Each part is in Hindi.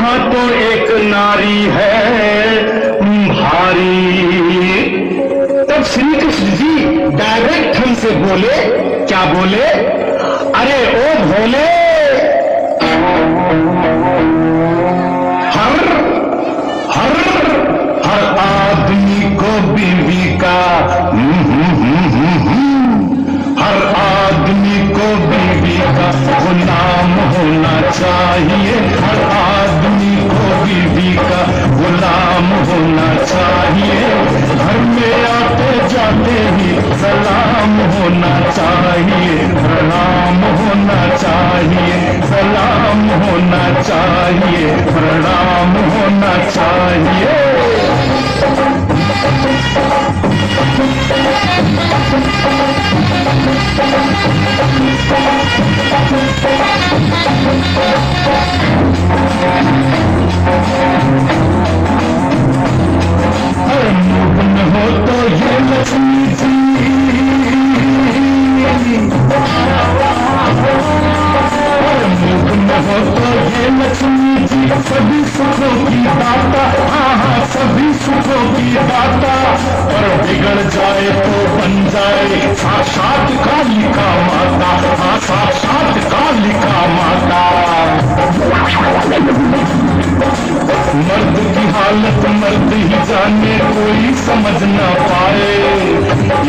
यहाँ तो एक नारी है भारी। तब श्री कृष्ण जी डायरेक्ट हमसे बोले, क्या बोले? अरे ओ भोले, हर हर हर आदमी को बीवी का हर आदमी को बीवी का गुलाम होना चाहिए। हर आदमी को बीवी का गुलाम होना चाहिए। घर में आते जाते ही सलाम होना चाहिए, प्रणाम होना चाहिए, सलाम होना चाहिए, प्रणाम होना चाहिए। मगन हो तो ये लक्ष्मी जी, मगन हो तो ये लक्ष्मी जी, सभी सुखों की दाता, हाँ सभी सुखों की दाता। पर बिगड़ जाए तो बन जाए साक्षात कालिका माता, हाँ साक्षात कालिका माता। मर्द की हालत मर्द ही जाने, कोई समझ ना पाए।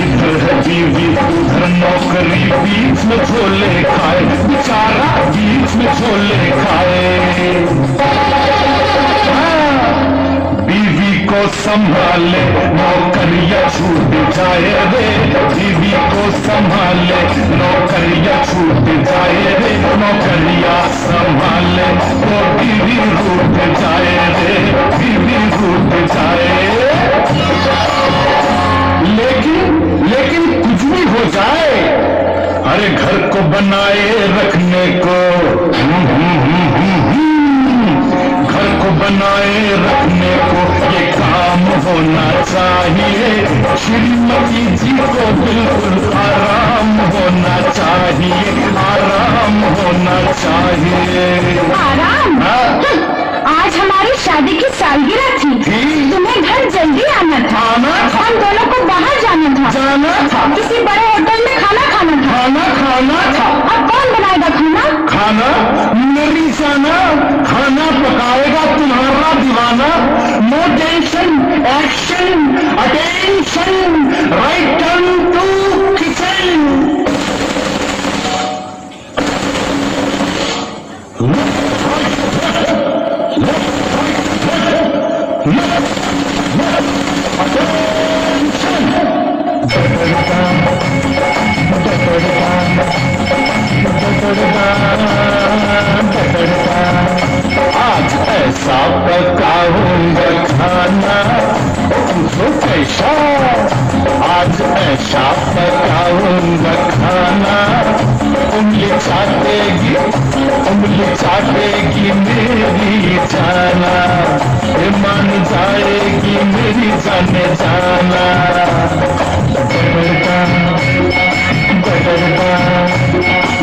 इधर है बीवी उधर नौकरी, बीच में झोले खाए बेचारा, बीच में झोले खाए। बीवी को संभाले नौकरिया छूट जाए रे, बीवी को संभाले नौकरिया छूट जाए रे, नौकरिया संभाले तो बीवी रूठ जाए रे, बीवी रूठ जाए। लेकिन कुछ भी हो जाए, अरे घर को बनाए रखने को, घर को बनाए रखने को ये काम होना चाहिए। श्रीमती जी को बिल्कुल आराम होना चाहिए, आराम होना चाहिए। आराम? आज हमारी शादी की सालगिरह थी, तुम्हें घर जल्दी आना था। हम दोनों को बाहर जाना था, किसी बड़े होटल में खाना खाना था। अब कौन बनाएगा खाना? मेरी जाना, खाना पकाएगा तुम्हारा दीवाना। No tension, action, attention, right turn to kitchen. आज ऐसा पकाऊंगा खाना, कैसा? आज ऐसा पकाऊंगा खाना, उंगली चाटेगी मेरी जाना, मान जाएगी मेरी जाने जाना।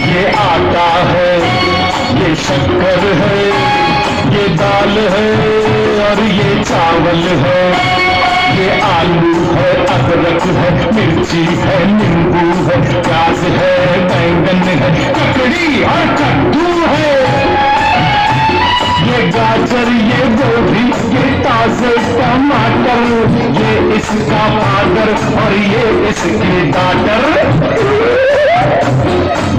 ये आटा है, ये शक्कर है, ये दाल है और ये चावल है, ये आलू है, अदरक है, मिर्ची है, नींबू है, प्याज है, बैंगन है, ककड़ी और कद्दू है। ये गाजर, ये गोभी, ये ताजे टमाटर, ये इसका फादर और ये इसकी डाटर।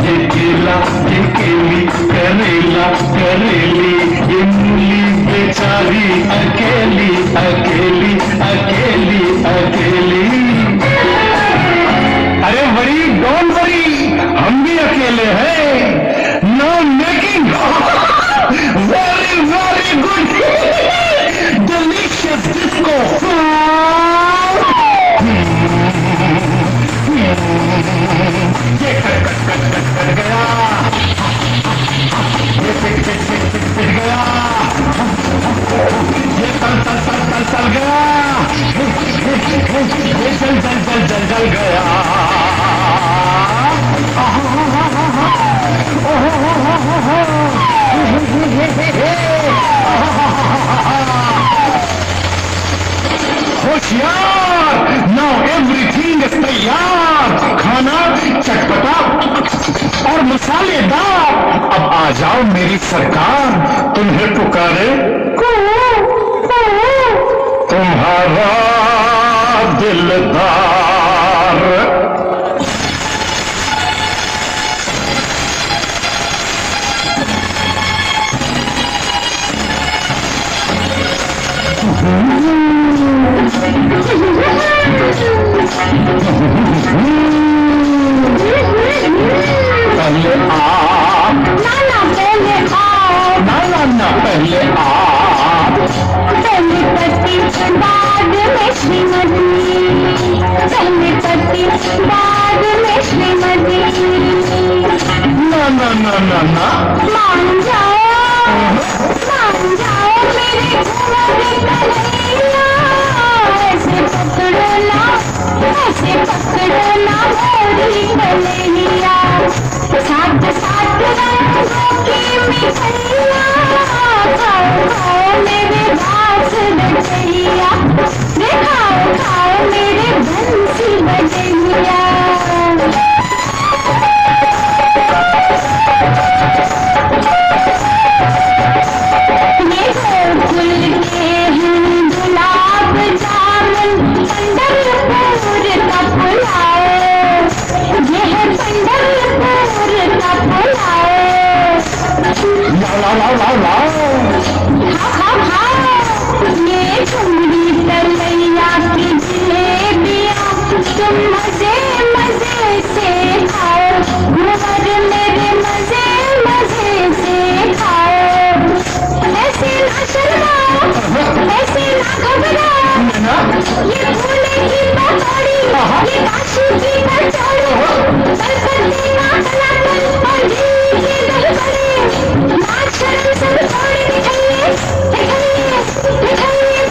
ये केला, ये केली, करेला, करेली, ये मूली बेचारी अकेली अकेली अकेली अकेली। अरे वरी, डोंट वरी, हम भी अकेले हैं। No making very very good delicious disco. ये कर गया, ये मेरी सरकार तुम्हें पुकारे, तुम्हारा दिलदार। पहले आप नाना पहले आओ, ना पहले आप, पहले पति बाद में श्रीमती, पहले पति बाद में श्रीमती। ना मान जाओ मेरे कुंवर कन्हैया, ऐसे पकड़ो ना मोरी कन्हैया। साथ साथ रंगों की मिठाइयाँ, खाओ मेरे बास बजैया, खाओ मेरे बंसी बजैया। ये गोकुल के हैं गुलाब जामुन, पंढरपुर का पुलाव, ये है पंढरपुर का पुलाव। खाओ ये ठुमरी तलैया की जलेबियाँ, तुम मजे मजे से खाओ, कुंवर मेरे मजे मजे से खाओ। ऐसे ना शर्माओ, ऐसे ना घबराओ, ये भोले की पकौड़ी, ये काशी की कचौड़ी, कलकत्ते ना कलाकंद और दिल्ली के दहीबड़े, लाज शर्म सब छोड़ दिखाइए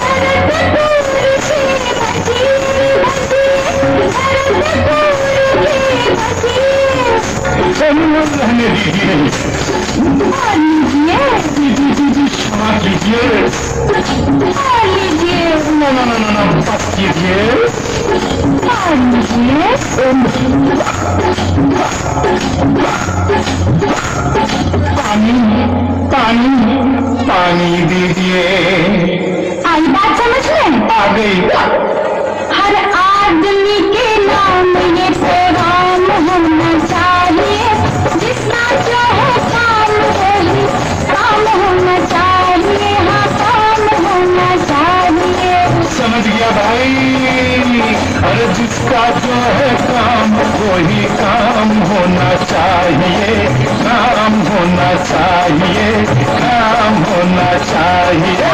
भरतपुर के बच्चे, भरतपुर के बच्चे। रहने दीजिए, और लीजिए, क्षमा कीजिए, और लीजिए, ना बस कीजिए। और लीजिए। पानी दीजिए। आई बात समझ में? आ गई। हर आदमी के नाम ये पैगाम होना चाहिए, जिसका जो है काम वही काम होना चाहिए, हाँ काम होना चाहिए। समझ गया भाई, अरे जिसका जो है काम वही काम होना चाहिए, काम होना चाहिए, काम होना चाहिए।